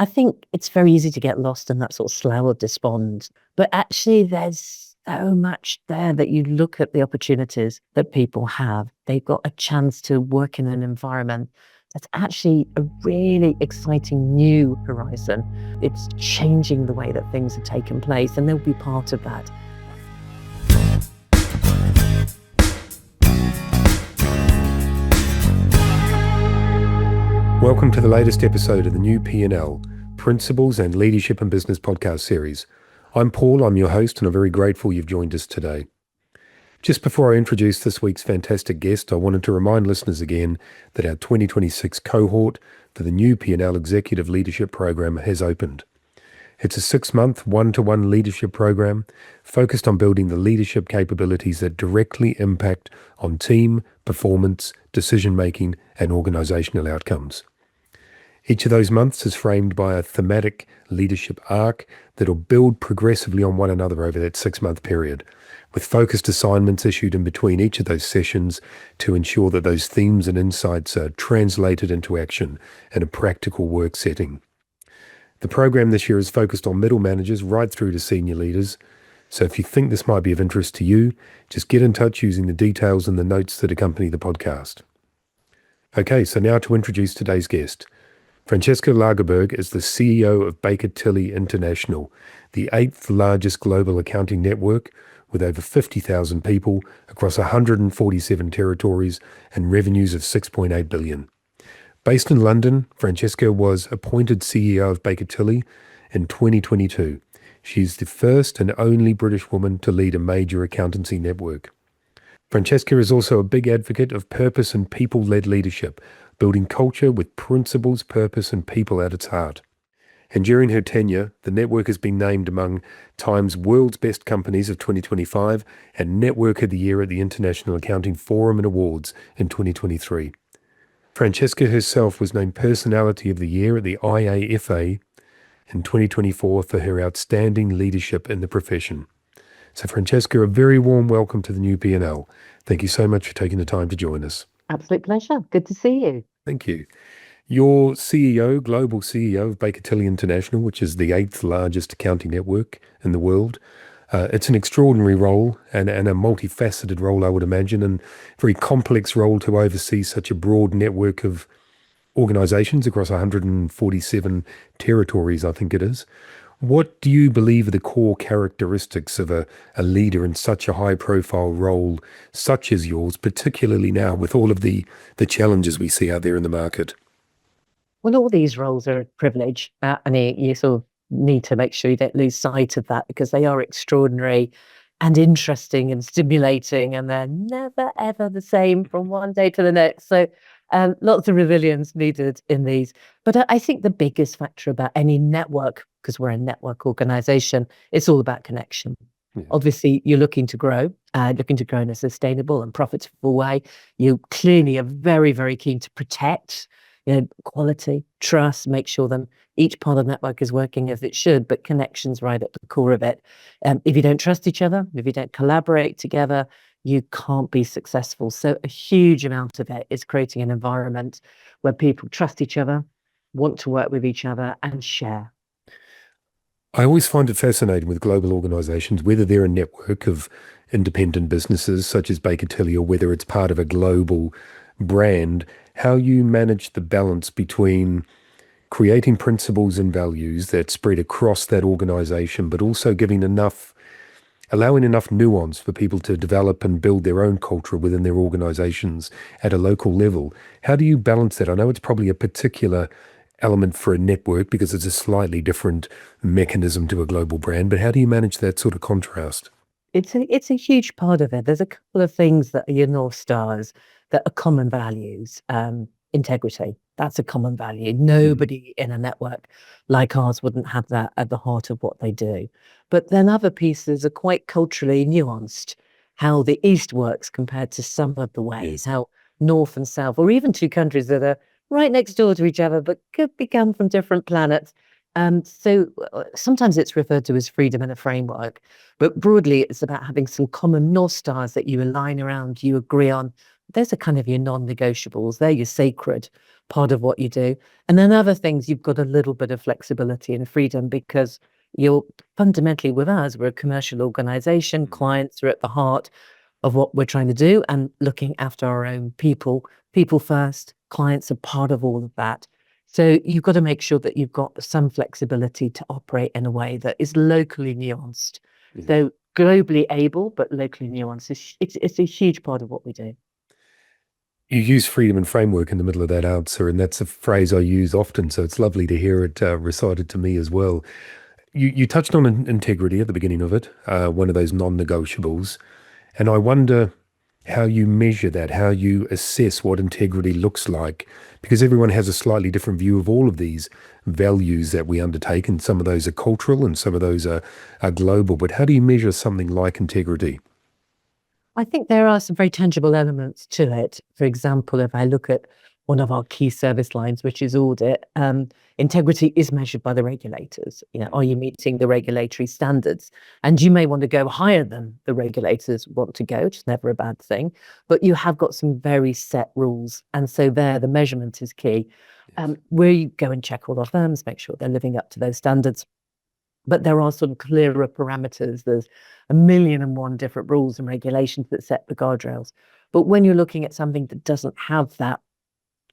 I think it's very easy to get lost in that sort of slough of despond. But actually, there's so much there that you look at the opportunities that people have. They've got a chance to work in an environment that's actually a really exciting new horizon. It's changing the way that things are taking place, and they'll be part of that. Welcome to the latest episode of the new P&L, Principles and Leadership and Business podcast series. I'm Paul, I'm your host, and I'm very grateful you've joined us today. Just before I introduce this week's fantastic guest, I wanted to remind listeners again that our 2026 cohort for the new P&L Executive Leadership Program has opened. It's a 6-month, one-to-one leadership program focused on building the leadership capabilities that directly impact on team, performance, decision-making, and organizational outcomes. Each of those months is framed by a thematic leadership arc that will build progressively on one another over that 6-month period, with focused assignments issued in between each of those sessions to ensure that those themes and insights are translated into action in a practical work setting. The program this year is focused on middle managers right through to senior leaders, so if you think this might be of interest to you, just get in touch using the details in the notes that accompany the podcast. Okay, so now to introduce today's guest. Francesca Lagerberg is the CEO of Baker Tilly International, the 8th largest global accounting network with over 50,000 people across 147 territories and revenues of $6.8 billion. Based in London, Francesca was appointed CEO of Baker Tilly in 2022. She's the first and only British woman to lead a major accountancy network. Francesca is also a big advocate of purpose and people-led leadership, building culture with principles, purpose, and people at its heart. And during her tenure, the network has been named among Time's World's Best Companies of 2025 and Network of the Year at the International Accounting Forum and Awards in 2023. Francesca herself was named Personality of the Year at the IAFA in 2024 for her outstanding leadership in the profession. So Francesca, a very warm welcome to the new P&L. Thank you so much for taking the time to join us. Absolute pleasure. Good to see you. Thank you. You're CEO, global CEO of Baker Tilly International, which is the 8th largest accounting network in the world. It's an extraordinary role and a multifaceted role, I would imagine, and very complex role to oversee such a broad network of organizations across 147 territories, I think it is. What do you believe are the core characteristics of a leader in such a high-profile role such as yours, particularly now with all of the challenges we see out there in the market? Well, all these roles are a privilege, and you sort of need to make sure you don't lose sight of that because they are extraordinary and interesting and stimulating, and they're never, ever the same from one day to the next. So lots of resilience needed in these. But I think the biggest factor about any network, because we're a network organization, it's all about connection. Yeah. Obviously, you're looking to grow in a sustainable and profitable way. You clearly are very, very keen to protect quality, trust, make sure that each part of the network is working as it should, but connection's right at the core of it. If you don't trust each other, if you don't collaborate together, you can't be successful. So a huge amount of it is creating an environment where people trust each other, want to work with each other, and share. I always find it fascinating with global organizations, whether they're a network of independent businesses such as Baker Tilly or whether it's part of a global brand, how you manage the balance between creating principles and values that spread across that organization, but also allowing enough nuance for people to develop and build their own culture within their organizations at a local level. How do you balance that? I know it's probably a particular element for a network because it's a slightly different mechanism to a global brand, but how do you manage that sort of contrast? It's a huge part of it. There's a couple of things that are your North Stars that are common values. Integrity, that's a common value. Nobody in a network like ours wouldn't have that at the heart of what they do. But then other pieces are quite culturally nuanced. How the East works compared to some of the ways, how North and South, or even two countries that are right next door to each other, but could become from different planets. So sometimes it's referred to as freedom in a framework, but broadly it's about having some common North Stars that you align around, you agree on. Those are kind of your non-negotiables. They're your sacred part of what you do. And then other things, you've got a little bit of flexibility and freedom because you're fundamentally with us, we're a commercial organization, clients are at the heart of what we're trying to do and looking after our own people, people first, clients are part of all of that. So you've got to make sure that you've got some flexibility to operate in a way that is locally nuanced. So globally able, but locally nuanced. It's a huge part of what we do. You use freedom and framework in the middle of that answer, and that's a phrase I use often. So it's lovely to hear it recited to me as well. You touched on integrity at the beginning of it, one of those non-negotiables. And I wonder how you measure that, how you assess what integrity looks like, because everyone has a slightly different view of all of these values that we undertake, and some of those are cultural and some of those are global. But how do you measure something like integrity? I think there are some very tangible elements to it. For example, if I look at one of our key service lines, which is audit, integrity is measured by the regulators. Are you meeting the regulatory standards? And you may want to go higher than the regulators want to go, which is never a bad thing, but you have got some very set rules. And so there, the measurement is key. Where you go and check all our firms, make sure they're living up to those standards. But there are sort of clearer parameters. There's a million and one different rules and regulations that set the guardrails. But when you're looking at something that doesn't have that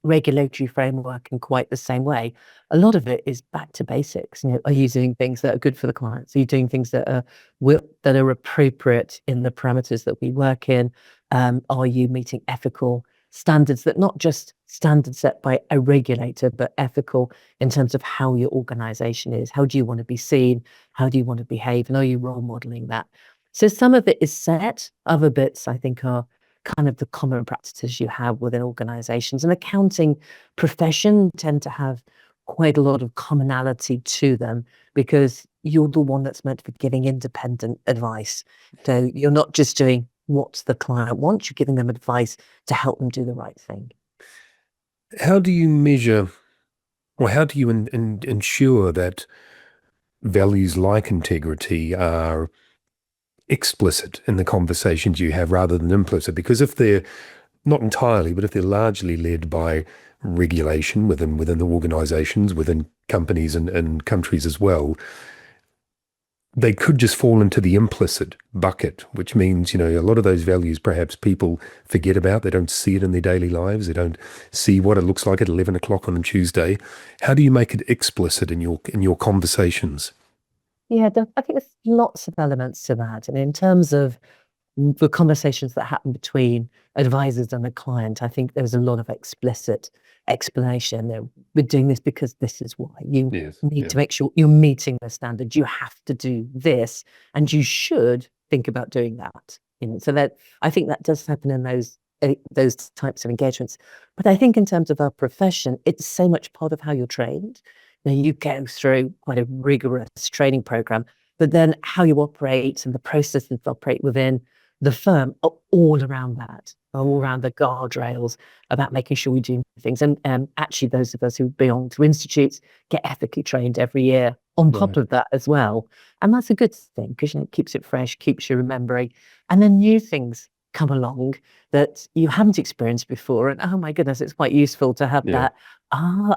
regulatory framework in quite the same way, a lot of it is back to basics. Are you doing things that are good for the clients? Are you doing things that are appropriate in the parameters that we work in? Are you meeting ethical standards that not just standards set by a regulator, but ethical in terms of how your organization is? How do you want to be seen? How do you want to behave? And are you role modeling that? So some of it is set. Other bits, I think, are kind of the common practices you have within organizations. And accounting profession tend to have quite a lot of commonality to them because you're the one that's meant to be giving independent advice. So you're not just doing what the client wants, you're giving them advice to help them do the right thing. How do you measure, or how do you ensure that values like integrity are explicit in the conversations you have rather than implicit? Because if they're not entirely, but if they're largely led by regulation within the organizations, within companies and countries as well, they could just fall into the implicit bucket, which means, a lot of those values perhaps people forget about. They don't see it in their daily lives. They don't see what it looks like at 11 o'clock on a Tuesday. How do you make it explicit in your conversations? Yeah, I think there's lots of elements to that. And in terms of the conversations that happen between advisors and the client, I think there's a lot of explicit explanation. We're doing this because this is why. You need to make sure you're meeting the standard. You have to do this, and you should think about doing that. So that I think that does happen in those types of engagements. But I think in terms of our profession, it's so much part of how you're trained. You go through quite a rigorous training program, but then how you operate and the processes that operate within the firm are all around that, all around the guardrails about making sure we do things. And actually, those of us who belong to institutes get ethically trained every year on top of that as well. And that's a good thing because it keeps it fresh, keeps you remembering. And then new things come along that you haven't experienced before. And oh my goodness, it's quite useful to have that.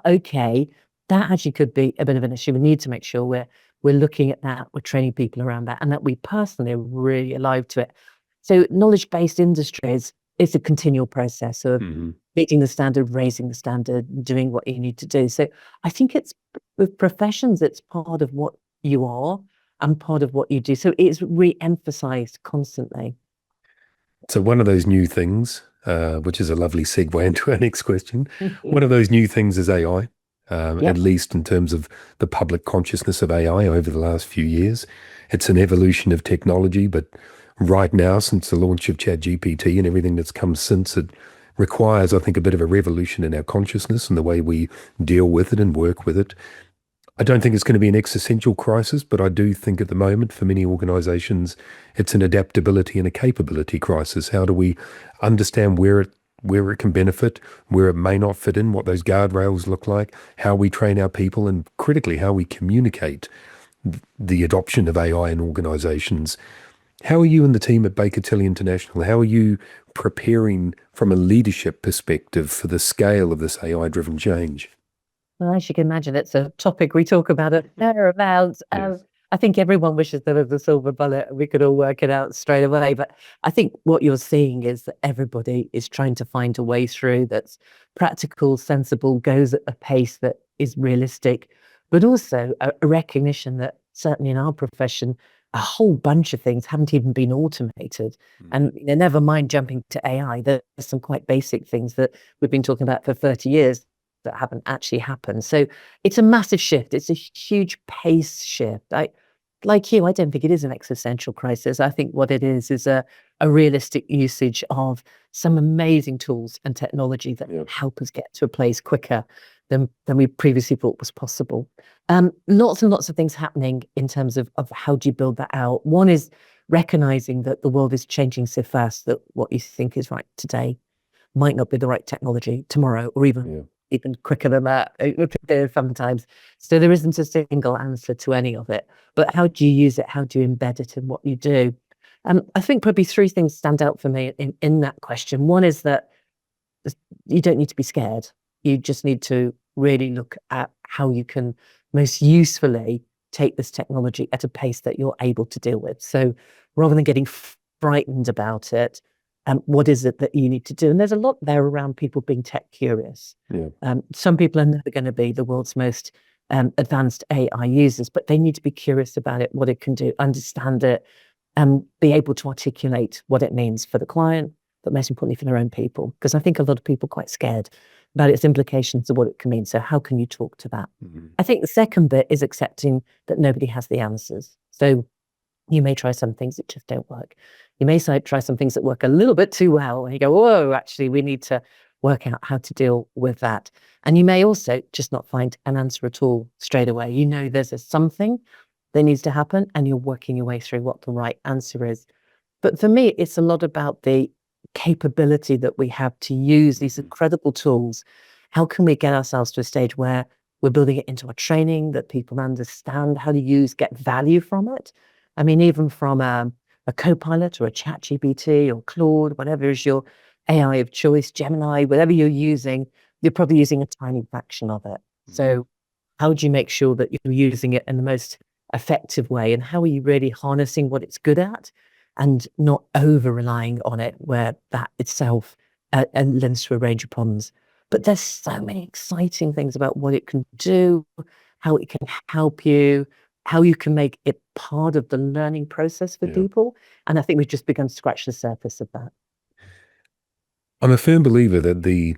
Okay. That actually could be a bit of an issue. We need to make sure we're looking at that, we're training people around that, and that we personally are really alive to it. So knowledge-based industries is a continual process of meeting the standard, raising the standard, doing what you need to do. So I think it's with professions, it's part of what you are and part of what you do. So it's re-emphasized constantly. So one of those new things, which is a lovely segue into our next question, one of those new things is AI. At least in terms of the public consciousness of AI over the last few years. It's an evolution of technology, but right now, since the launch of ChatGPT and everything that's come since, it requires, I think, a bit of a revolution in our consciousness and the way we deal with it and work with it. I don't think it's going to be an existential crisis, but I do think at the moment, for many organizations, it's an adaptability and a capability crisis. How do we understand where it can benefit, where it may not fit in, what those guardrails look like, how we train our people, and critically, how we communicate the adoption of AI in organizations. How are you and the team at Baker Tilly International? How are you preparing from a leadership perspective for the scale of this AI-driven change? Well, as you can imagine, it's a topic we talk about a fair amount. Yes. I think everyone wishes there was a silver bullet and we could all work it out straight away. But I think what you're seeing is that everybody is trying to find a way through that's practical, sensible, goes at a pace that is realistic, but also a recognition that certainly in our profession, a whole bunch of things haven't even been automated. And never mind jumping to AI, there's some quite basic things that we've been talking about for 30 years that haven't actually happened. So it's a massive shift. It's a huge pace shift. Like you, I don't think it is an existential crisis. I think what it is a realistic usage of some amazing tools and technology that help us get to a place quicker than we previously thought was possible. Lots and lots of things happening in terms of how do you build that out. One is recognizing that the world is changing so fast that what you think is right today might not be the right technology tomorrow, or even quicker than that sometimes. So there isn't a single answer to any of it. But how do you use it? How do you embed it in what you do? I think probably three things stand out for me in that question. One is that you don't need to be scared. You just need to really look at how you can most usefully take this technology at a pace that you're able to deal with. So rather than getting frightened about it, what is it that you need to do? And there's a lot there around people being tech curious. Some people are never going to be the world's most advanced AI users, but they need to be curious about it, what it can do, understand it, and be able to articulate what it means for the client, but most importantly for their own people. Because I think a lot of people are quite scared about its implications of what it can mean. So how can you talk to that? I think the second bit is accepting that nobody has the answers. So you may try some things that just don't work. You may try some things that work a little bit too well, and you go, whoa, actually, we need to work out how to deal with that. And you may also just not find an answer at all straight away. You know there's something that needs to happen, and you're working your way through what the right answer is. But for me, it's a lot about the capability that we have to use these incredible tools. How can we get ourselves to a stage where we're building it into our training, that people understand how to use, get value from it? I mean, even from a Copilot or a ChatGPT or Claude, whatever is your AI of choice, Gemini, whatever you're using, you're probably using a tiny fraction of it. So how do you make sure that you're using it in the most effective way? And how are you really harnessing what it's good at and not over relying on it, where that itself lends to a range of problems? But there's so many exciting things about what it can do, how it can help you, how you can make it part of the learning process for people. And I think we've just begun to scratch the surface of that. I'm a firm believer that the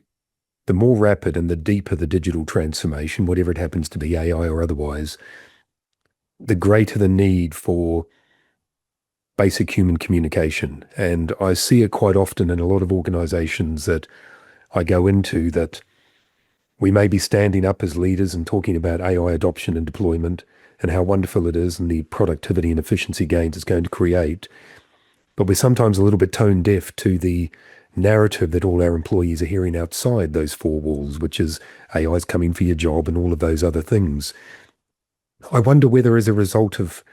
more rapid and the deeper the digital transformation, whatever it happens to be, AI or otherwise, the greater the need for basic human communication. And I see it quite often in a lot of organizations that I go into, that we may be standing up as leaders and talking about AI adoption and deployment and how wonderful it is and the productivity and efficiency gains it's going to create. But we're sometimes a little bit tone deaf to the narrative that all our employees are hearing outside those four walls, which is AI's coming for your job and all of those other things. I wonder whether, as a result of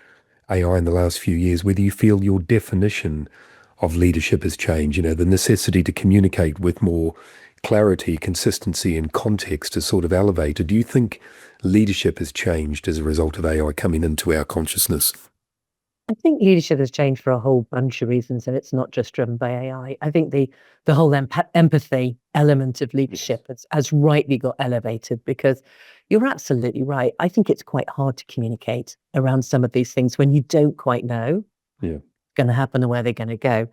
AI in the last few years, whether you feel your definition of leadership has changed. You know, the necessity to communicate with more clarity, consistency, and context is sort of elevated. Do you think leadership has changed as a result of AI coming into our consciousness? I think leadership has changed for a whole bunch of reasons, and it's not just driven by AI. I think the whole empathy element of leadership has rightly got elevated, because you're absolutely right. I think it's quite hard to communicate around some of these things when you don't quite know what's going to happen and where they're going to go.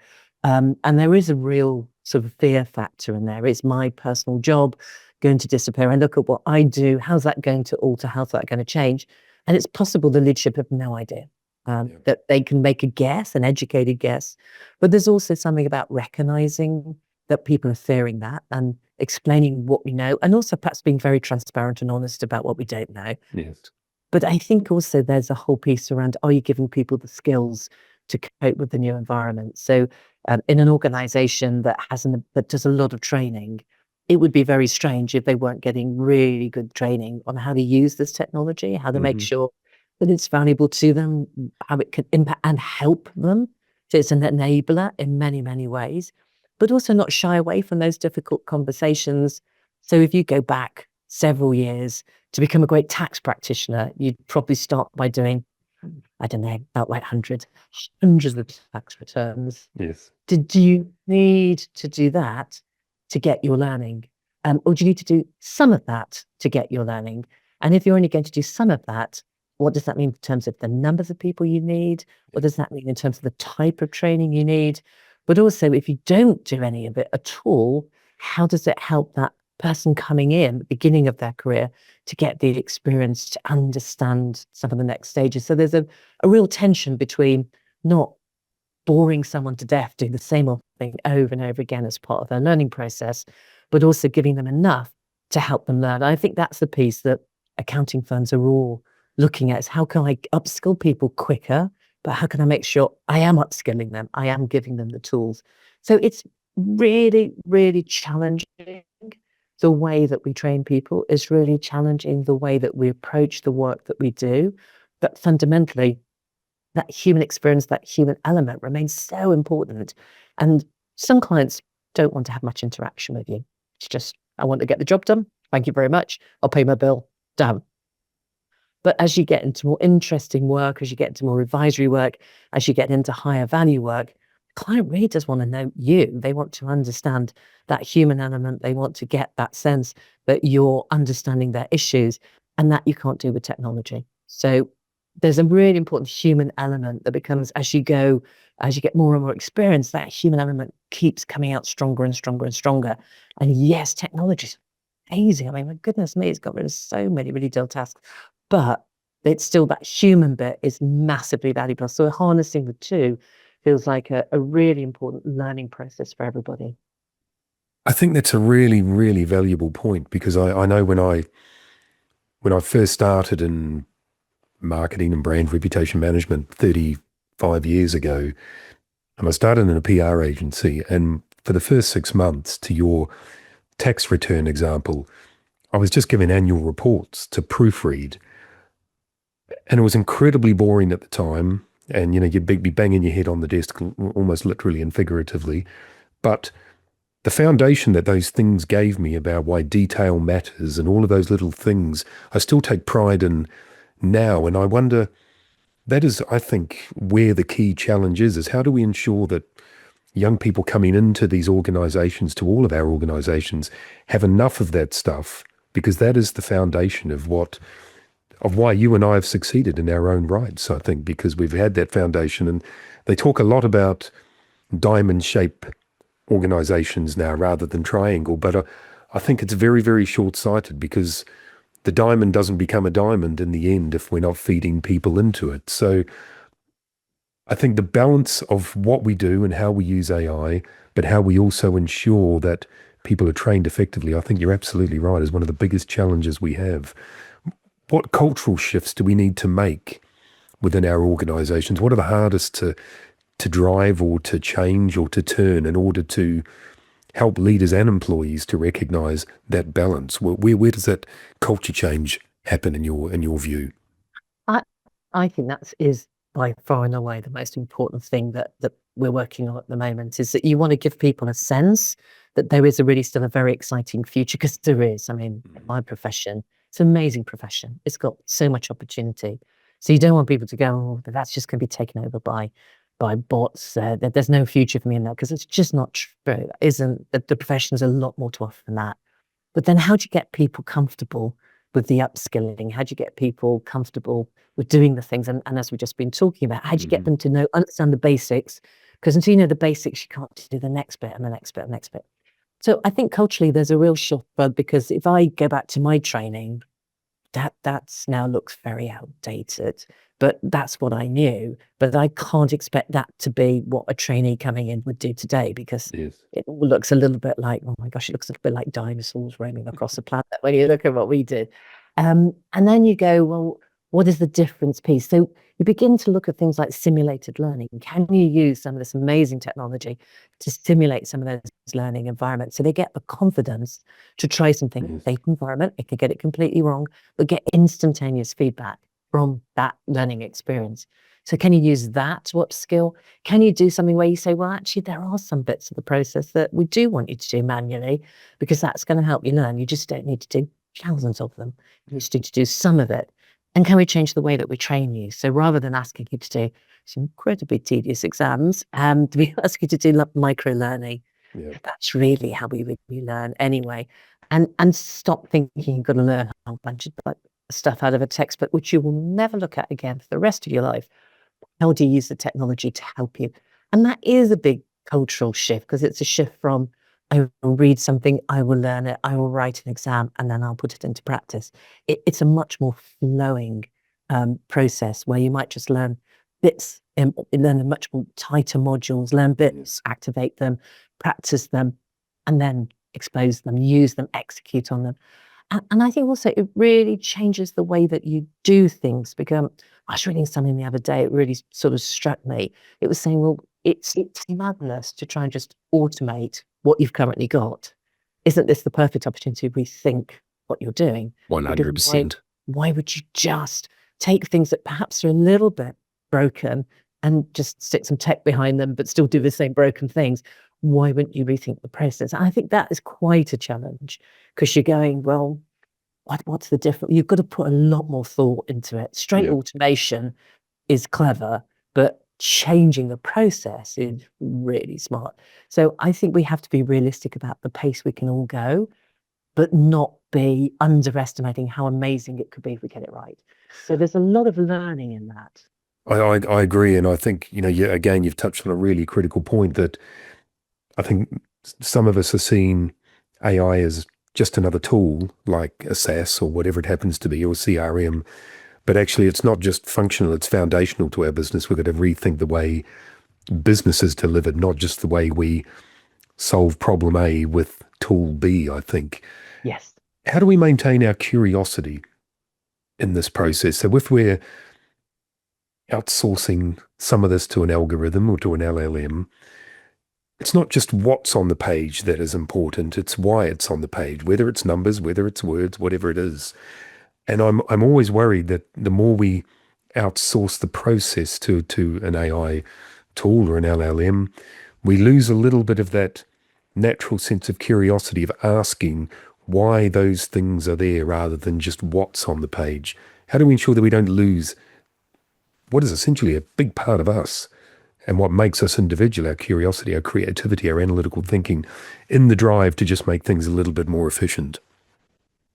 And there is a real sort of fear factor in there. Is my personal job going to disappear? I look at what I do. How's that going to alter? How's that going to change? And it's possible the leadership have no idea. That they can make a guess, an educated guess. But there's also something about recognizing that people are fearing that and explaining what we know, and also perhaps being very transparent and honest about what we don't know. But I think also there's a whole piece around, are you giving people the skills to cope with the new environment? So in an organization that does a lot of training, it would be very strange if they weren't getting really good training on how to use this technology, how to make sure that it's valuable to them, how it can impact and help them. So it's an enabler in many, many ways. but also not shy away from those difficult conversations. So if you go back several years to become a great tax practitioner, you'd probably start by doing, I don't know, about like hundreds of tax returns. Yes. Do you need to do that to get your learning? Or do you need to do some of that to get your learning? And if you're only going to do some of that, what does that mean in terms of the numbers of people you need? What does that mean in terms of the type of training you need? But also, if you don't do any of it at all, how does it help that person coming in at the beginning of their career to get the experience to understand some of the next stages? So there's a real tension between not boring someone to death doing the same old thing over and over again as part of their learning process, but also giving them enough to help them learn. I think that's the piece that accounting firms are all looking at, is how can I upskill people quicker, but how can I make sure I am upskilling them, I am giving them the tools. So it's really, really challenging. The way that we train people is really challenging, the way that we approach the work that we do. But fundamentally, that human experience, that human element remains so important. And some clients don't want to have much interaction with you. It's just, I want to get the job done. Thank you very much. I'll pay my bill. Done. But as you get into more interesting work, as you get into more advisory work, as you get into higher value work, the client really does want to know you. They want to understand that human element. They want to get that sense that you're understanding their issues, and that you can't do with technology. So there's a really important human element that becomes, as you get more and more experience, that human element keeps coming out stronger and stronger and stronger. And yes, technology is amazing. I mean, my goodness me, it's got rid of so many really dull tasks, but it's still, that human bit is massively valuable. So harnessing the two feels like a really important learning process for everybody. I think that's a really, really valuable point, because I know when I first started in marketing and brand reputation management 35 years ago, and I started in a PR agency, and for the first 6 months, to your tax return example, I was just given annual reports to proofread, and it was incredibly boring at the time. And, you'd be banging your head on the desk, almost literally and figuratively. But the foundation that those things gave me about why detail matters and all of those little things, I still take pride in now. And I wonder, that is, I think, where the key challenge is how do we ensure that young people coming into these organizations, to all of our organizations, have enough of that stuff, because that is the foundation of why you and I have succeeded in our own rights, I think, because we've had that foundation. And they talk a lot about diamond shape organizations now rather than triangle, but I think it's very, very short-sighted, because the diamond doesn't become a diamond in the end if we're not feeding people into it. So I think the balance of what we do and how we use AI, but how we also ensure that people are trained effectively, I think you're absolutely right, is one of the biggest challenges we have. What cultural shifts do we need to make within our organizations? What are the hardest to drive or to change or to turn in order to help leaders and employees to recognize that balance? Where does that culture change happen in your view? I think that is by far and away the most important thing that we're working on at the moment, is that you want to give people a sense that there is still a very exciting future, because there is. I mean, my profession, it's an amazing profession. It's got so much opportunity. So you don't want people to go, oh, that's just going to be taken over by bots. There's no future for me in that, because it's just not true. It isn't. The profession is a lot more to offer than that. But then how do you get people comfortable with the upskilling? How do you get people comfortable with doing the things? And as we've just been talking about, how do you get them to understand the basics? Because until you know the basics, you can't do the next bit and the next bit and the next bit. So I think culturally there's a real shift, because if I go back to my training, that's now looks very outdated, but that's what I knew. But I can't expect that to be what a trainee coming in would do today, because Yes. it all looks a little bit like, oh my gosh, it looks a little bit like dinosaurs roaming across the planet when you look at what we did. And then you go, well, what is the difference piece? So you begin to look at things like simulated learning. Can you use some of this amazing technology to stimulate some of those learning environments, so they get the confidence to try something, safe environment, it could get it completely wrong, but get instantaneous feedback from that learning experience. So can you use that to upskill? Can you do something where you say, well, actually, there are some bits of the process that we do want you to do manually because that's going to help you learn. You just don't need to do thousands of them. You just need to do some of it. And can we change the way that we train you? So rather than asking you to do some incredibly tedious exams, we ask you to do micro learning. Yeah. That's really how we learn anyway. And stop thinking you've got to learn a whole bunch of stuff out of a textbook, which you will never look at again for the rest of your life. How do you use the technology to help you? And that is a big cultural shift because it's a shift from I will read something, I will learn it, I will write an exam, and then I'll put it into practice. It's a much more flowing process where you might just learn bits, learn much more tighter modules, learn bits, activate them, practice them, and then expose them, use them, execute on them. And I think also it really changes the way that you do things. Because I was reading something the other day, it really sort of struck me. It was saying, well, it's madness to try and just automate what you've currently got. Isn't this the perfect opportunity to rethink what you're doing? 100%. Why would you just take things that perhaps are a little bit broken and just stick some tech behind them, but still do the same broken things? Why wouldn't you rethink the process? I think that is quite a challenge because you're going, well, what's the difference? You've got to put a lot more thought into it. Straight automation is clever, but changing the process is really smart. So I think we have to be realistic about the pace we can all go, but not be underestimating how amazing it could be if we get it right. So there's a lot of learning in that. I agree. And I think, again, you've touched on a really critical point that I think some of us are seeing AI as just another tool like a SaaS or whatever it happens to be, or CRM. But actually, it's not just functional, it's foundational to our business. We've got to rethink the way business is delivered, not just the way we solve problem A with tool B, I think. Yes. How do we maintain our curiosity in this process? So if we're outsourcing some of this to an algorithm or to an LLM, it's not just what's on the page that is important, it's why it's on the page, whether it's numbers, whether it's words, whatever it is. And I'm always worried that the more we outsource the process to an AI tool or an LLM, we lose a little bit of that natural sense of curiosity of asking why those things are there rather than just what's on the page. How do we ensure that we don't lose what is essentially a big part of us and what makes us individual, our curiosity, our creativity, our analytical thinking, in the drive to just make things a little bit more efficient?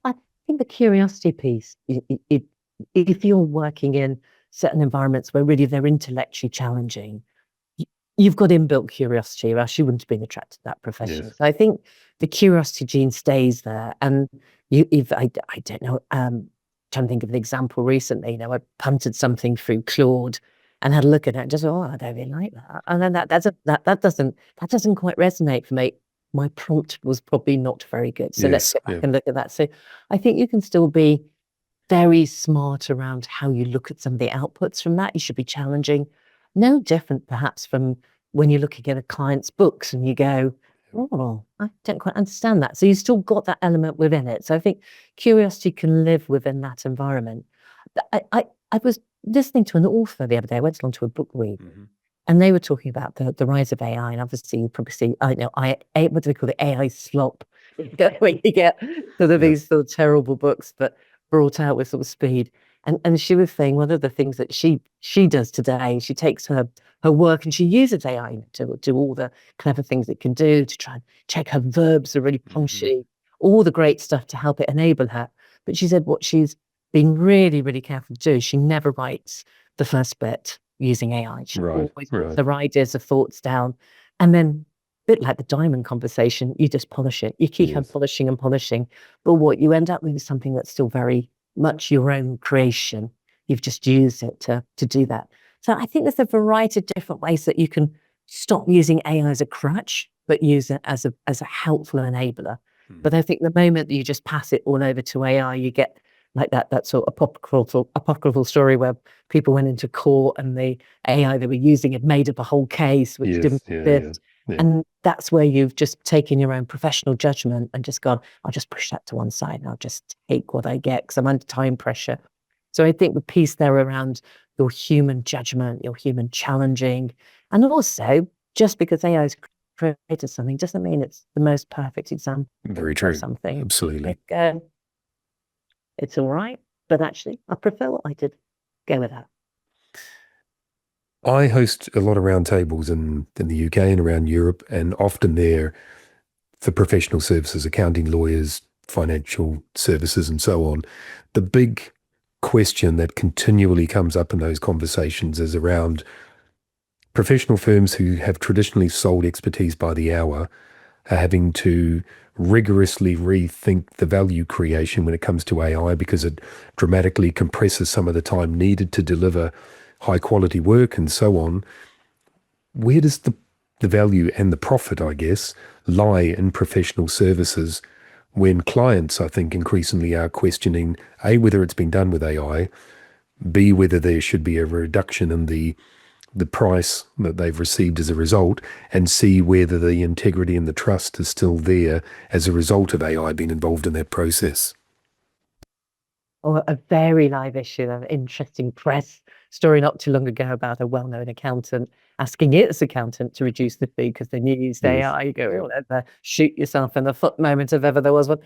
I think the curiosity piece, if you're working in certain environments where really they're intellectually challenging, you've got inbuilt curiosity, or else you wouldn't have been attracted to that profession. Yes. So I think the curiosity gene stays there. And I don't know, trying to think of an example recently. I punted something through Claude and had a look at it and just, I don't really like that. And then that doesn't quite resonate for me. My prompt was probably not very good. So let's get back and look at that. So I think you can still be very smart around how you look at some of the outputs from that. You should be challenging. No different perhaps from when you're looking at a client's books and you go, oh, I don't quite understand that. So you still got that element within it. So I think curiosity can live within that environment. I was listening to an author the other day. I went along to a book read, and they were talking about the rise of AI. And obviously, you probably see, what do they call it? AI slop. When you get sort of these sort of terrible books, but brought out with sort of speed. And she was saying one of the things that she does today, she takes her work and she uses AI to do all the clever things it can do, to try and check her verbs are really punchy, all the great stuff to help it enable her. But she said what she's been really, really careful to do, she never writes the first bit using AI. She always puts her ideas, her thoughts down. And then, a bit like the diamond conversation, you just polish it. You keep on polishing and polishing. But what you end up with is something that's still very much your own creation. You've just used it to do that. So I think there's a variety of different ways that you can stop using AI as a crutch, but use it as a helpful enabler. But I think the moment that you just pass it all over to AI, you get like that sort of apocryphal story where people went into court and the AI they were using had made up a whole case which didn't exist. And that's where you've just taken your own professional judgment and just gone, I'll just push that to one side and I'll just take what I get because I'm under time pressure. So I think the piece there around your human judgment, your human challenging. And also, just because AI has created something doesn't mean it's the most perfect example Very true. of something. Absolutely. It's all right, but actually, I prefer what I did. Go with that. I host a lot of roundtables in the UK and around Europe, and often they're for professional services, accounting, lawyers, financial services, and so on. The big question that continually comes up in those conversations is around professional firms who have traditionally sold expertise by the hour are having to rigorously rethink the value creation when it comes to AI because it dramatically compresses some of the time needed to deliver high quality work and so on. Where does the value and the profit, I guess, lie in professional services when clients, I think, increasingly are questioning A, whether it's been done with AI, B, whether there should be a reduction in the price that they've received as a result, and C, whether the integrity and the trust is still there as a result of AI being involved in that process? Or a very live issue, an interesting press story not too long ago about a well-known accountant asking its accountant to reduce the fee because they knew used Yes. AI. You go, shoot yourself in the foot moment if ever there was one.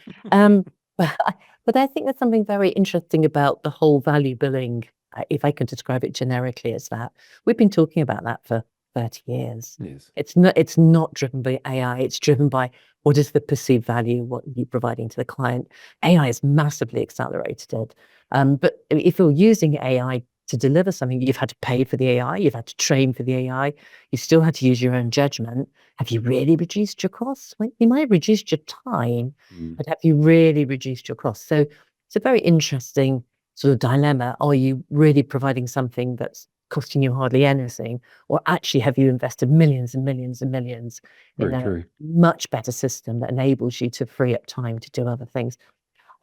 But I think there's something very interesting about the whole value billing, if I can describe it generically as that. We've been talking about that for 30 years. Yes. It's not driven by AI. It's driven by what is the perceived value, what are you providing to the client. AI has massively accelerated it. But if you're using AI to deliver something, you've had to pay for the AI, you've had to train for the AI, you still had to use your own judgment. Have you really reduced your costs? Well, you might have reduced your time, but have you really reduced your costs? So it's a very interesting sort of dilemma. Are you really providing something that's costing you hardly anything, or actually have you invested millions and millions and millions in a much better system that enables you to free up time to do other things?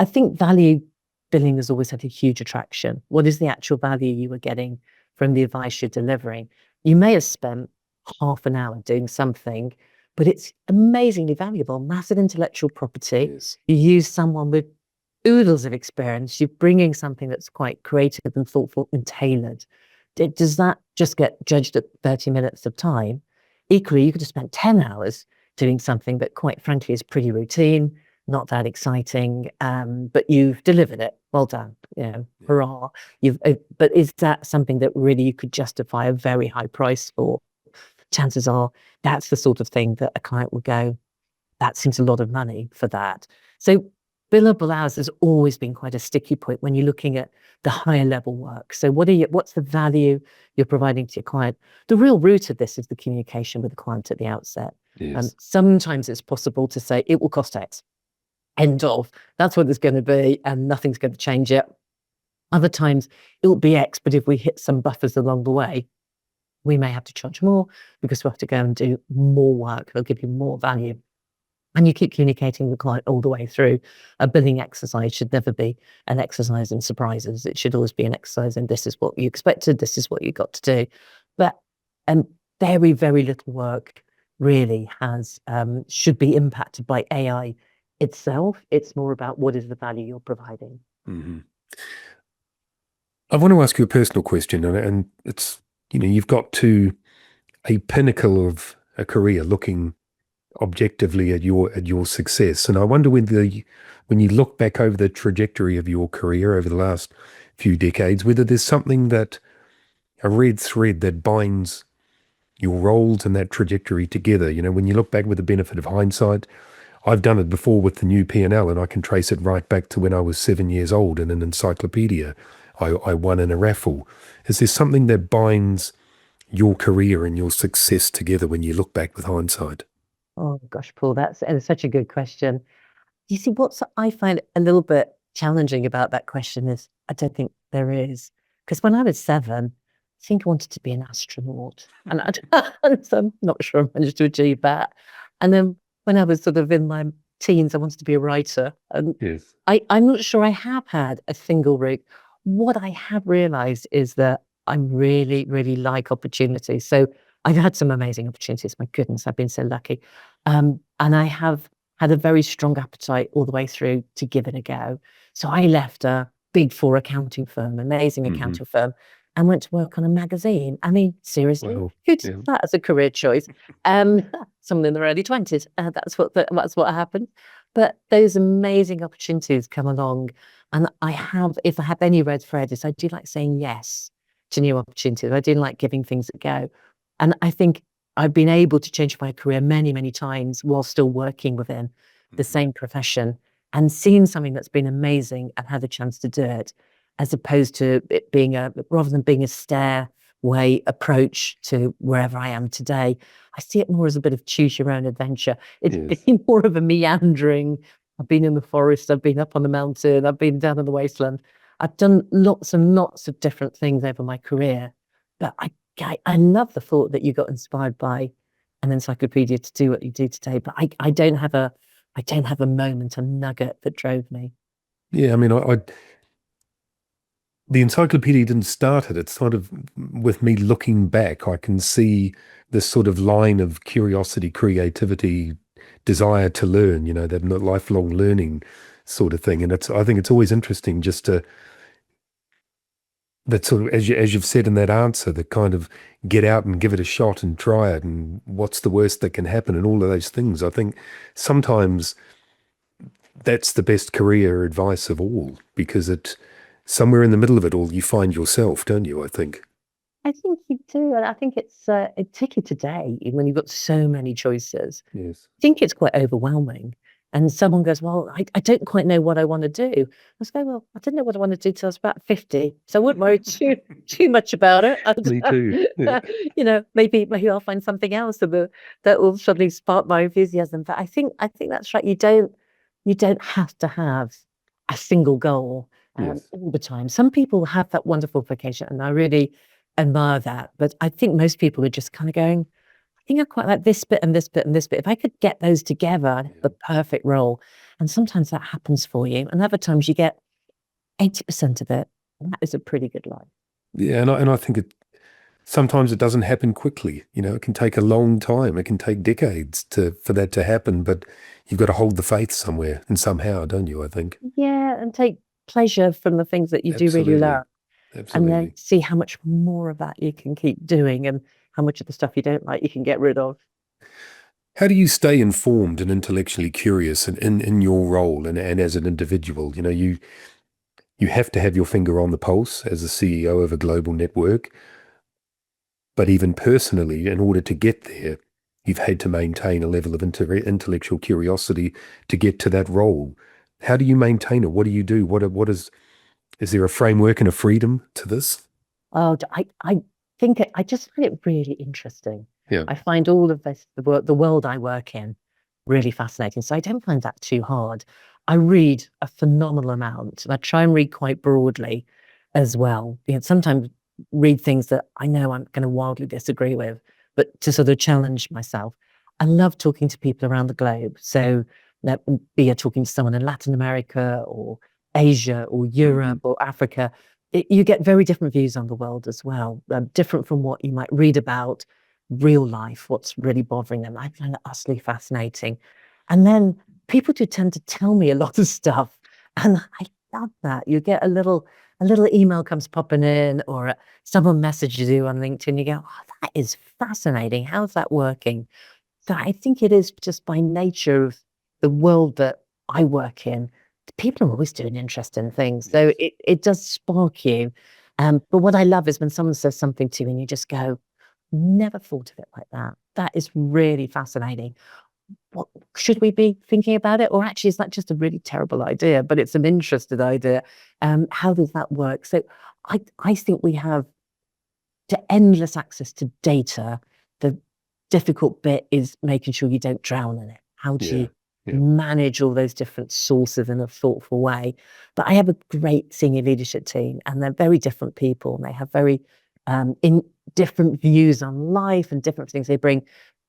I think value billing has always had a huge attraction. What is the actual value you were getting from the advice you're delivering? You may have spent half an hour doing something, but it's amazingly valuable, massive intellectual property. Yes. You use someone with oodles of experience. You're bringing something that's quite creative and thoughtful and tailored. Does that just get judged at 30 minutes of time? Equally, you could have spent 10 hours doing something that, quite frankly, is pretty routine, not that exciting, but you've delivered it. Well done, hurrah. But is that something that really you could justify a very high price for? Chances are that's the sort of thing that a client will go, that seems a lot of money for that. So billable hours has always been quite a sticky point when you're looking at the higher level work. So what's the value you're providing to your client? The real root of this is the communication with the client at the outset. Yes. Sometimes it's possible to say it will cost X. End of. That's what it's going to be, and nothing's going to change it. Other times it will be X, but if we hit some buffers along the way, we may have to charge more because we have to go and do more work. They'll give you more value. And you keep communicating with the client all the way through. A billing exercise should never be an exercise in surprises. It should always be an exercise in this is what you expected, this is what you got to do. But very, very little work really should be impacted by AI itself. It's more about what is the value you're providing. Mm-hmm. I want to ask you a personal question, and it's, you've got to a pinnacle of a career looking objectively at your success. And I wonder when you look back over the trajectory of your career over the last few decades, whether there's something that a red thread that binds your roles and that trajectory together. When you look back with the benefit of hindsight, I've done it before with the new P&L, and I can trace it right back to when I was 7 years old in an encyclopedia I won in a raffle. Is there something that binds your career and your success together when you look back with hindsight? Oh gosh, Paul, that's such a good question. You see, what I find a little bit challenging about that question is I don't think there is. Because when I was 7, I think I wanted to be an astronaut. And so I'm not sure I managed to achieve that. And then when I was sort of in my teens, I wanted to be a writer. And Yes. I'm not sure I have had a single route. What I have realized is that I really, really like opportunities. So I've had some amazing opportunities. My goodness, I've been so lucky. And I have had a very strong appetite all the way through to give it a go. So I left a Big 4 accounting firm, amazing accounting firm, and went to work on a magazine. I mean, seriously, Well, who did yeah. that as a career choice? Someone in their early 20s. That's what happened. But those amazing opportunities come along, and if I have any red thread, is I do like saying yes to new opportunities. I do like giving things a go, and I think I've been able to change my career many, many times while still working within the same profession and seen something that's been amazing and had a chance to do it, as opposed to it being rather than being a stairway approach to wherever I am today. I see it more as a bit of choose your own adventure. It's Yes. been more of a meandering. I've been in the forest, I've been up on the mountain, I've been down in the wasteland. I've done lots and lots of different things over my career, but I love the thought that you got inspired by an encyclopedia to do what you do today. But I don't have a moment, a nugget that drove me. Yeah, I mean, the encyclopedia didn't start it. It's sort of, with me looking back, I can see this sort of line of curiosity, creativity, desire to learn, that lifelong learning sort of thing. And I think it's always interesting just to, that sort of, as you've said in that answer, that kind of get out and give it a shot and try it, and what's the worst that can happen, and all of those things. I think sometimes that's the best career advice of all, because somewhere in the middle of it all, you find yourself, don't you? I think. I think you do, and I think it's tricky today when you've got so many choices. Yes. I think it's quite overwhelming. And someone goes, "Well, I don't quite know what I want to do." I was going, "Well, I didn't know what I want to do till I was about 50, so I wouldn't worry too much about it." Me too. Yeah. Maybe I'll find something else that will suddenly spark my enthusiasm. But I think that's right. You don't have to have a single goal Yes. all the time. Some people have that wonderful vocation, and I really admire that. But I think most people are just kind of going, I think I quite like this bit and this bit and this bit. If I could get those together, I'd have the perfect role. And sometimes that happens for you. And other times you get 80% of it. And that is a pretty good life. Yeah, and I think sometimes it doesn't happen quickly. It can take a long time. It can take decades for that to happen. But you've got to hold the faith somewhere and somehow, don't you? I think. Yeah. And take pleasure from the things that you do really Absolutely. love. And then Absolutely. see how much more of that you can keep doing and how much of the stuff you don't like you can get rid of. How do you stay informed and intellectually curious in your role and as an individual? You have to have your finger on the pulse as a CEO of a global network. But even personally, in order to get there, you've had to maintain a level of intellectual curiosity to get to that role. How do you maintain it? What do you do? Is there a framework and a freedom to this? Oh, I think I just find it really interesting. Yeah. I find all of this, the world I work in, really fascinating. So I don't find that too hard. I read a phenomenal amount, and I try and read quite broadly as well. Sometimes read things that I know I'm going to wildly disagree with, but to sort of challenge myself. I love talking to people around the globe. So be it talking to someone in Latin America or Asia or Europe or Africa, you get very different views on the world as well, different from what you might read about real life, what's really bothering them. I find that utterly fascinating. And then people do tend to tell me a lot of stuff, and I love that. You get a little email comes popping in, or someone messages you on LinkedIn. You go, "Oh, that is fascinating. How's that working?" So I think it is just by nature of the world that I work in. People are always doing interesting things. So Yes. it does spark you. But what I love is when someone says something to you and you just go, never thought of it like that. That is really fascinating. What should we be thinking about it? Or actually, is that just a really terrible idea, but it's an interested idea? How does that work? So I think we have to endless access to data. The difficult bit is making sure you don't drown in it. How do Yeah. you Yeah. manage all those different sources in a thoughtful way? But I have a great senior leadership team, and they're very different people, and they have very in different views on life and different things they bring.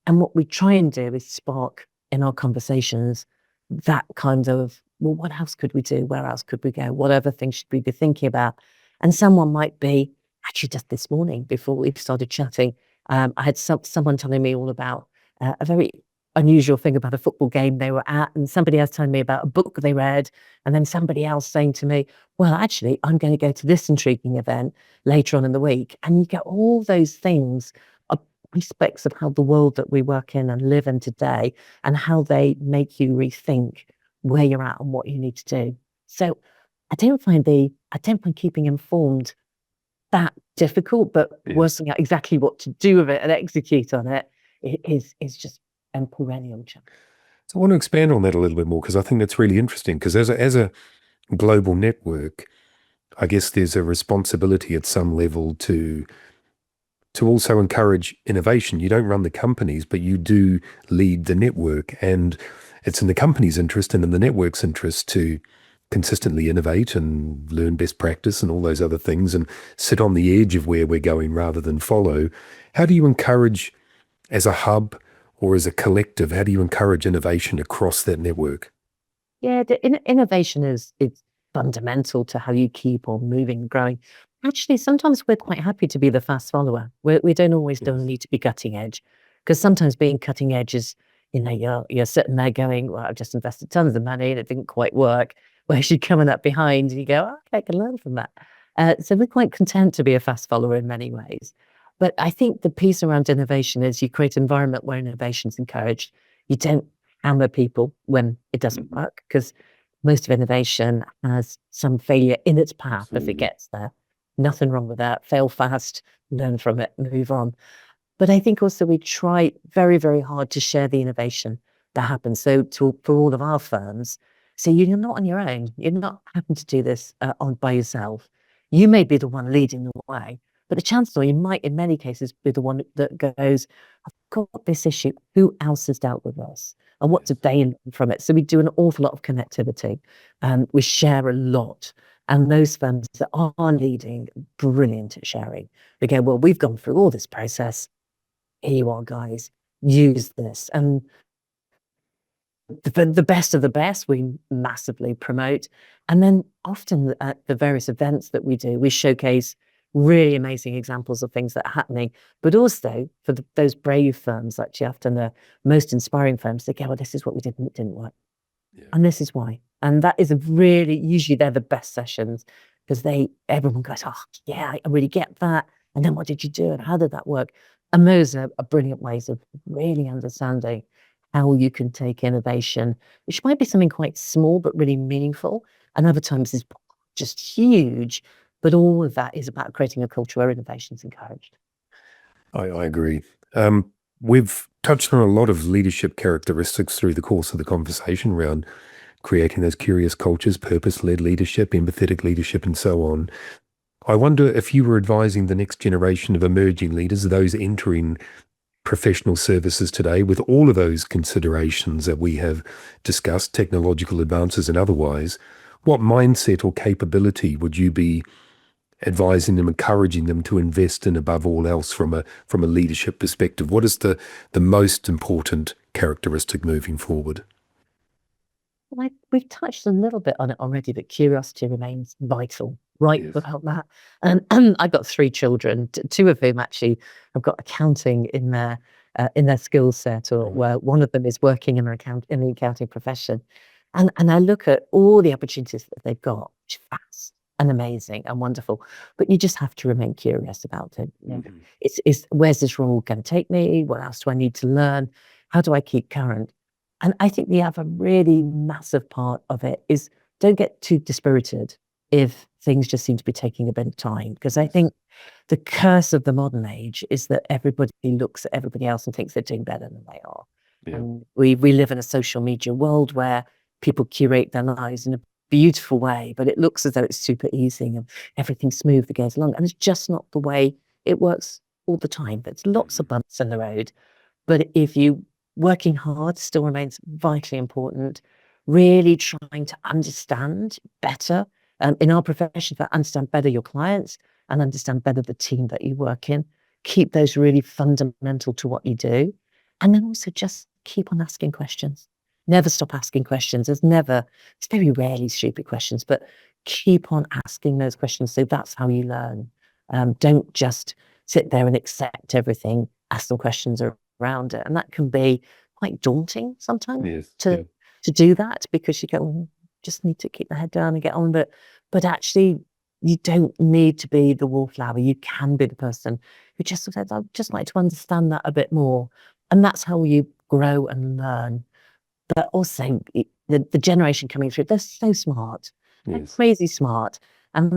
And what we try and do is spark in our conversations that kind of, well, what else could we do? Where else could we go? What other things should we be thinking about? And someone might be, actually, just this morning before we started chatting, I had someone telling me all about a very unusual thing about a football game they were at, and somebody else telling me about a book they read, and then somebody else saying to me, well, actually, I'm going to go to this intriguing event later on in the week. And you get all those things, aspects of how the world that we work in and live in today, and how they make you rethink where you're at and what you need to do. So I don't find keeping informed that difficult, but working out exactly what to do with it and execute on it is just a perennial challenge. So I want to expand on that a little bit more, because I think that's really interesting, because as a global network, I guess there's a responsibility at some level to also encourage innovation. You don't run the companies, but you do lead the network, and it's in the company's interest and in the network's interest to consistently innovate and learn best practice and all those other things and sit on the edge of where we're going rather than follow. How do you encourage, as a hub or as a collective, how do you encourage innovation across that network? Yeah, the innovation is fundamental to how you keep on moving and growing. Actually, sometimes we're quite happy to be the fast follower. We don't always don't need to be cutting edge, because sometimes being cutting edge is, you're sitting there going, well, I've just invested tons of money and it didn't quite work. Whereas you're coming up behind and you go, okay, I can learn from that. So we're quite content to be a fast follower in many ways. But I think the piece around innovation is you create an environment where innovation is encouraged. You don't hammer people when it doesn't work, because most of innovation has some failure in its path if it gets there. Nothing wrong with that. Fail fast, learn from it, move on. But I think also we try very, very hard to share the innovation that happens. So for all of our firms, so you're not on your own. You're not having to do this by yourself. You may be the one leading the way, but the chances are you might, in many cases, be the one that goes, I've got this issue. Who else has dealt with this? And what did they learn from it? So we do an awful lot of connectivity. We share a lot. And those firms that are leading, brilliant at sharing. They go, well, we've gone through all this process. Here you are, guys. Use this. And the best of the best, we massively promote. And then often at the various events that we do, we showcase really amazing examples of things that are happening. But also for those brave firms like Jeff and the most inspiring firms, they go, well, this is what we did and it didn't work. And this is why. And that is usually they're the best sessions, because everyone goes, oh, yeah, I really get that. And then what did you do? And how did that work? And those are brilliant ways of really understanding how you can take innovation, which might be something quite small, but really meaningful. And other times is just huge. But all of that is about creating a culture where innovation is encouraged. I agree. We've touched on a lot of leadership characteristics through the course of the conversation around creating those curious cultures, purpose-led leadership, empathetic leadership, and so on. I wonder if you were advising the next generation of emerging leaders, those entering professional services today, with all of those considerations that we have discussed, technological advances and otherwise, what mindset or capability would you be advising them, encouraging them to invest in above all else from a leadership perspective? What is the most important characteristic moving forward? Well, we've touched a little bit on it already, but curiosity remains vital, right? Yes. About that. And I've got 3 children, 2 of whom actually have got accounting in their skill set, or where one of them is working in the accounting profession. And I look at all the opportunities that they've got, which are vast and amazing and wonderful, but you just have to remain curious about it. It's where's this role going to take me? What else do I need to learn? How do I keep current? And I think the other really massive part of it is, don't get too dispirited if things just seem to be taking a bit of time. Because I think the curse of the modern age is that everybody looks at everybody else and thinks they're doing better than they are. Yeah. And we live in a social media world where people curate their lives in a beautiful way, but it looks as though it's super easy and everything's smooth that goes along. And it's just not the way it works all the time. There's lots of bumps in the road. But if you working hard still remains vitally important, really trying to understand better, in our profession, to understand better your clients and understand better the team that you work in. Keep those really fundamental to what you do. And then also just keep on asking questions. Never stop asking questions. It's very rarely stupid questions, but keep on asking those questions. So that's how you learn. Don't just sit there and accept everything. Ask some questions around it. And that can be quite daunting sometimes Yes. to do that, because you go, "Oh, just need to keep the head down and get on." But actually, you don't need to be the wallflower. You can be the person who just says, "I'd just like to understand that a bit more," and that's how you grow and learn. But also, the generation coming through, they're so smart. They're Yes. crazy smart, and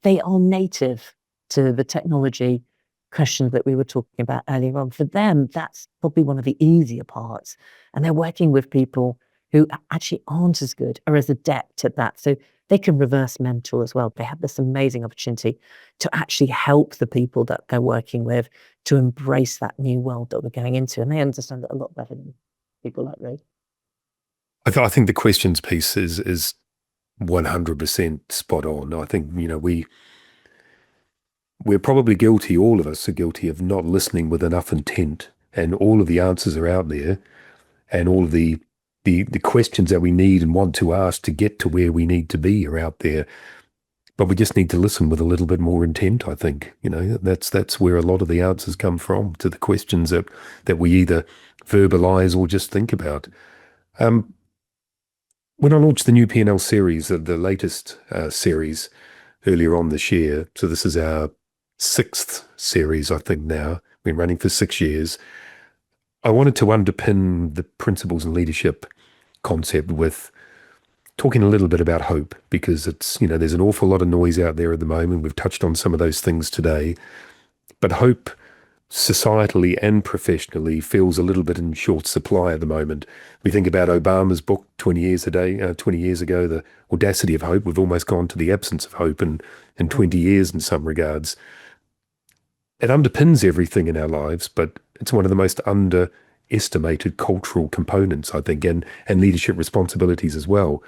they are native to the technology questions that we were talking about earlier on. For them, that's probably one of the easier parts, and they're working with people who actually aren't as good or as adept at that. So they can reverse mentor as well. They have this amazing opportunity to actually help the people that they're working with to embrace that new world that we're going into, and they understand it a lot better than people like me. I think the questions piece is 100% spot on. I think, we're probably guilty, all of us are guilty of not listening with enough intent, and all of the answers are out there, and all of the questions that we need and want to ask to get to where we need to be are out there. But we just need to listen with a little bit more intent, I think. That's where a lot of the answers come from, to the questions that we either verbalize or just think about. When I launched the new P&L series, the latest series earlier on this year, so this is our 6th series, I think now, been running for 6 years, I wanted to underpin the principles and leadership concept with talking a little bit about hope, because there's an awful lot of noise out there at the moment. We've touched on some of those things today, but hope, societally and professionally, feels a little bit in short supply at the moment. We think about Obama's book 20 years ago, The Audacity of Hope. We've almost gone to the absence of hope in 20 years in some regards. It underpins everything in our lives, but it's one of the most underestimated cultural components, I think, and leadership responsibilities as well.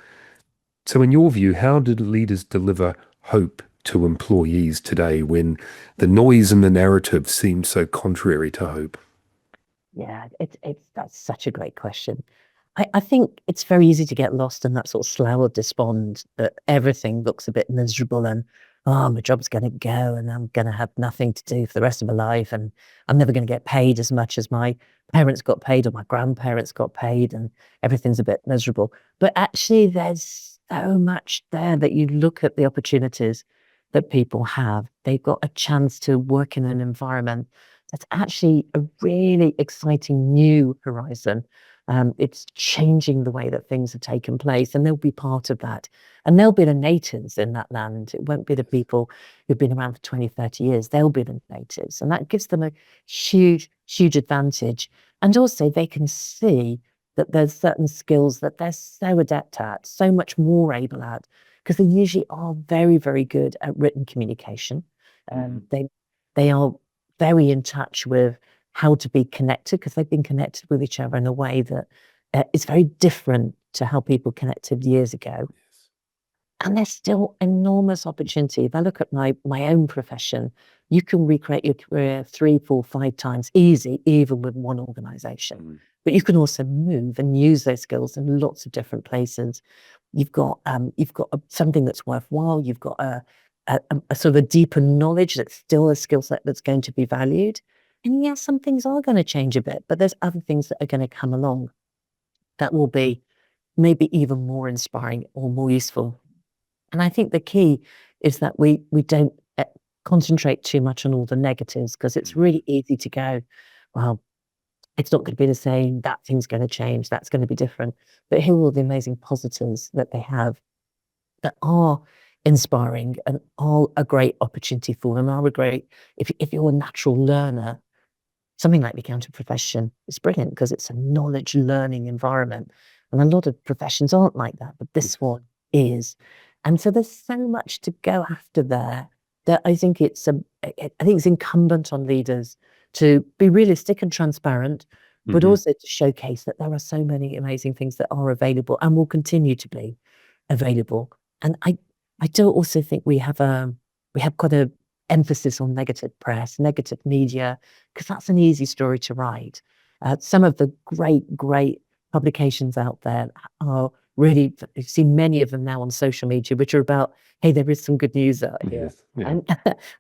So in your view, how did leaders deliver hope to employees today when the noise and the narrative seems so contrary to hope? Yeah, that's such a great question. I think it's very easy to get lost in that sort of slough of despond, that everything looks a bit miserable and, oh, my job's going to go and I'm going to have nothing to do for the rest of my life, and I'm never going to get paid as much as my parents got paid or my grandparents got paid, and everything's a bit miserable. But actually, there's so much there that you look at the opportunities that people have. They've got a chance to work in an environment that's actually a really exciting new horizon. It's changing the way that things have taken place, and they'll be part of that. And they'll be the natives in that land. It won't be the people who've been around for 20, 30 years. They'll be the natives. And that gives them a huge, huge advantage. And also, they can see that there's certain skills that they're so adept at, so much more able at, because they usually are very, very good at written communication. They are very in touch with how to be connected, because they've been connected with each other in a way that is very different to how people connected years ago. And there's still enormous opportunity. If I look at my own profession, you can recreate your career 3, 4, 5 times easy, even with one organization. But you can also move and use those skills in lots of different places. You've got something that's worthwhile. You've got a sort of a deeper knowledge that's still a skill set that's going to be valued. And yes, some things are going to change a bit, but there's other things that are going to come along that will be maybe even more inspiring or more useful. And I think the key is that we don't concentrate too much on all the negatives, because it's really easy to go, well, it's not going to be the same, that thing's going to change, that's going to be different. But here are all the amazing positives that they have that are inspiring and are a great opportunity for them, are a great, if you're a natural learner, something like the accounting profession is brilliant because it's a knowledge learning environment. And a lot of professions aren't like that, but this one is. And so there's so much to go after there, that I think I think it's incumbent on leaders to be realistic and transparent, but also to showcase that there are so many amazing things that are available and will continue to be available. And I do also think we have quite a emphasis on negative press, negative media, because that's an easy story to write. Some of the great publications out there are really, you see many of them now on social media, which are about, hey, there is some good news out here. Yes. Yeah.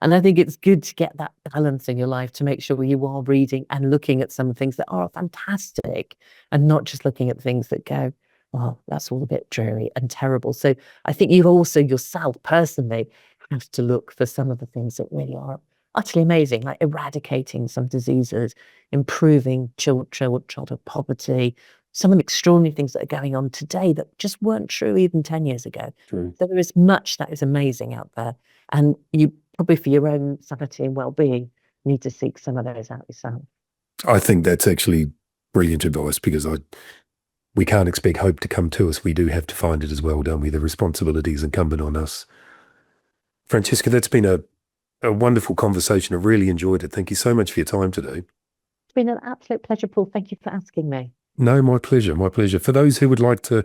And I think it's good to get that balance in your life to make sure you are reading and looking at some things that are fantastic and not just looking at things that go, well, that's all a bit dreary and terrible. So I think you also yourself personally have to look for some of the things that really are utterly amazing, like eradicating some diseases, improving childhood poverty, some of the extraordinary things that are going on today that just weren't true even 10 years ago. True. So there is much that is amazing out there. And you probably, for your own sanity and well-being, need to seek some of those out yourself. I think that's actually brilliant advice, because we can't expect hope to come to us. We do have to find it as well, don't we? The responsibility is incumbent on us. Francesca, that's been a wonderful conversation. I've really enjoyed it. Thank you so much for your time today. It's been an absolute pleasure, Paul. Thank you for asking me. No, my pleasure, my pleasure. For those who would like to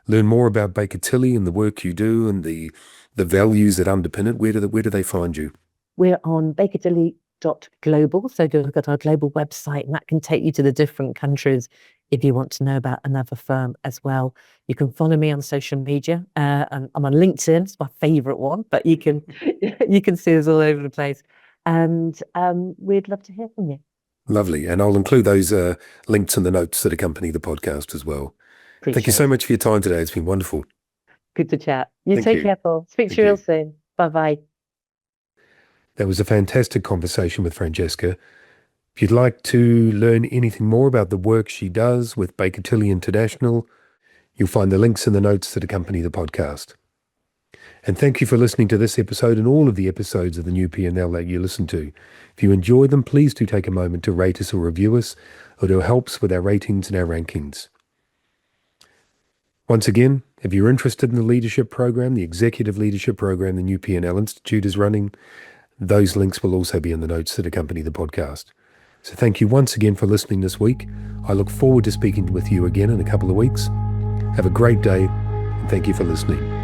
learn more about Baker Tilly and the work you do and the values that underpin it, where do they find you? We're on bakertilly.global, so go look at our global website, and that can take you to the different countries if you want to know about another firm as well. You can follow me on social media, and I'm on LinkedIn. It's my favorite one, but you can see us all over the place, and we'd love to hear from you. Lovely. And I'll include those links in the notes that accompany the podcast as well. Thank you so much for your time today. It's been wonderful. Good to chat. Take care, Paul. Speak to you real soon. Bye-bye. That was a fantastic conversation with Francesca. If you'd like to learn anything more about the work she does with Baker Tilly International, you'll find the links in the notes that accompany the podcast. And thank you for listening to this episode and all of the episodes of the new P&L that you listen to. If you enjoy them, please do take a moment to rate us or review us. It helps with our ratings and our rankings. Once again, if you're interested in the leadership program, the executive leadership program the new P&L Institute is running, those links will also be in the notes that accompany the podcast. So thank you once again for listening this week. I look forward to speaking with you again in a couple of weeks. Have a great day, and thank you for listening.